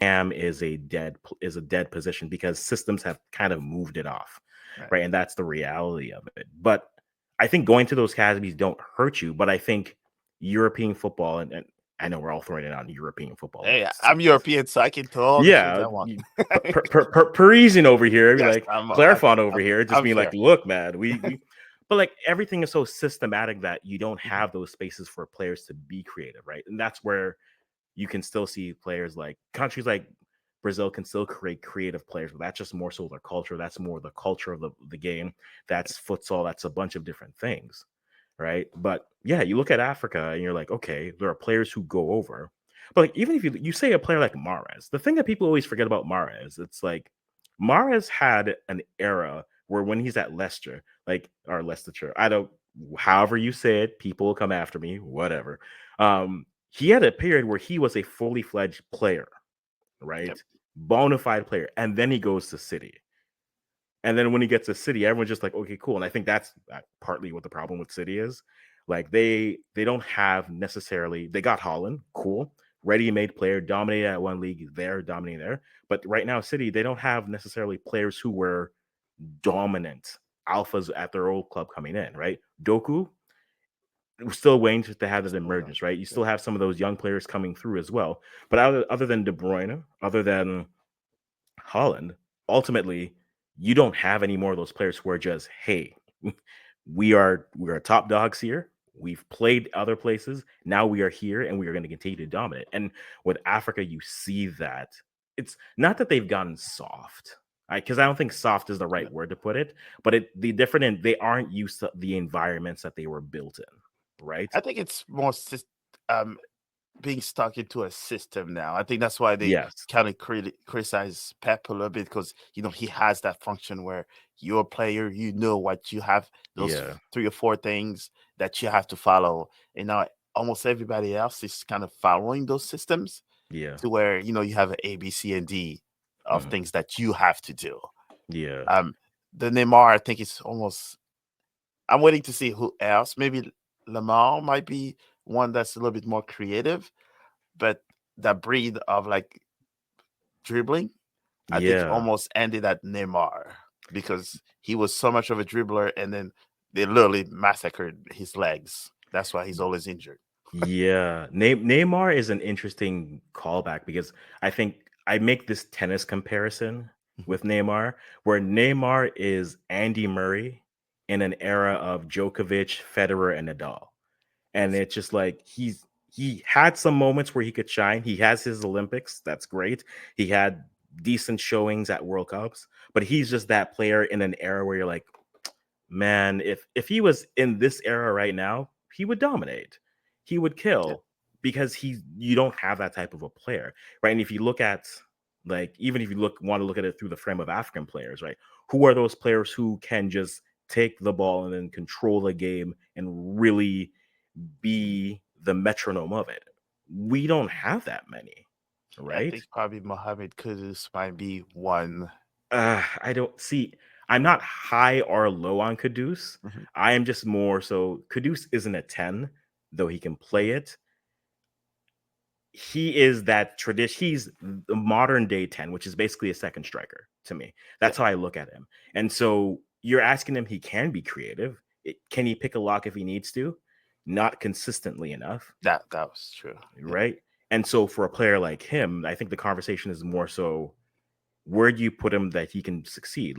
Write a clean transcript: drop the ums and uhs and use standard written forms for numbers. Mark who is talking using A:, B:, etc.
A: cam is a dead position because systems have kind of moved it off,
B: Right.
A: right? And that's the reality of it. But I think going to those academies don't hurt you, but I think European football and I know we're all throwing it on European football.
B: Hey, I'm European, so I can throw all the shades
A: Yeah,
B: I want.
A: Parisian over here,
B: Yes,
A: like Clairefonte over here, just
B: I'm
A: being
B: fair.
A: like, look, man, but like everything is so systematic that you don't have those spaces for players to be creative, right? And that's where you can still see players like countries like Brazil can still create creative players, but that's just more so their culture. That's more the culture of the game. That's futsal. That's a bunch of different things, right? But yeah, you look at Africa and you're like, okay, there are players who go over. But like, even if you say a player like Mahrez, the thing that people always forget about Mahrez, it's like Mahrez had an era where when he's at Leicester, or Leicestershire, I don't, however you say it, people will come after me, whatever. He had a period where he was a fully fledged player, right?
B: Yep.
A: Bona fide player, and then he goes to City. And then when he gets to City, everyone's just like, okay, cool. And I think that's partly what the problem with City is. Like they don't have necessarily, they got Holland, cool, ready-made player, dominated at one league there, dominating there. But right now, City, they don't have necessarily players who were dominant alphas at their old club coming in, right? Doku, we're still waiting to have that emergence, right? You still have some of those young players coming through as well. But other than De Bruyne, other than Holland, ultimately, you don't have any more of those players who are just, hey, we are top dogs here. We've played other places. Now we are here and we are going to continue to dominate. And with Africa, you see that it's not that they've gotten soft, because I don't think soft is the right word to put it, but they aren't used to the environments that they were built in, right?
B: I think it's more being stuck into a system now. I think that's why they
A: Yes.
B: kind of criticize Pep a little bit because he has that function where you're a player, what you have, those
A: Yeah.
B: 3 or 4 things that you have to follow, and now almost everybody else is kind of following those systems
A: Yeah.
B: to where you have an A, B, C, and D of things that you have to do.
A: Yeah.
B: The Neymar, I think it's almost. I'm waiting to see who else. Maybe Lamar might be one that's a little bit more creative, but that breed of like dribbling, I think
A: Yeah.
B: almost ended at Neymar because he was so much of a dribbler, and then they literally massacred his legs. That's why he's always injured.
A: Yeah, Neymar is an interesting callback because I think I make this tennis comparison
B: Mhm.
A: with Neymar, where Neymar is Andy Murray in an era of Djokovic, Federer, and Nadal. And
B: Yes.
A: it's just like he had some moments where he could shine. He has his Olympics, that's great. He had decent showings at World Cups, but he's just that player in an era where you're like, man, if he was in this era right now, he would dominate. He would
B: Yeah.
A: kill because you don't have that type of a player, right? And if you look at like even if you want to look at it through the frame of African players, right? Who are those players who can just take the ball and then control the game and really be the metronome of it? We don't have that many,
B: I
A: right?
B: think probably Mohamed Kudus might be one.
A: I don't see. I'm not high or low on Caduce.
B: Mhm.
A: I am just more so. Caduce isn't a 10, though he can play it. He is that tradition. He's the modern day 10, which is basically a second striker to me.
B: Yeah,
A: That's how I look at him. And so you're asking him, he can be creative. Can he pick a lock if he needs to? Not consistently enough,
B: that was true. Yeah.
A: right? And so for a player like him, I think the conversation is more so where do you put him that he can succeed?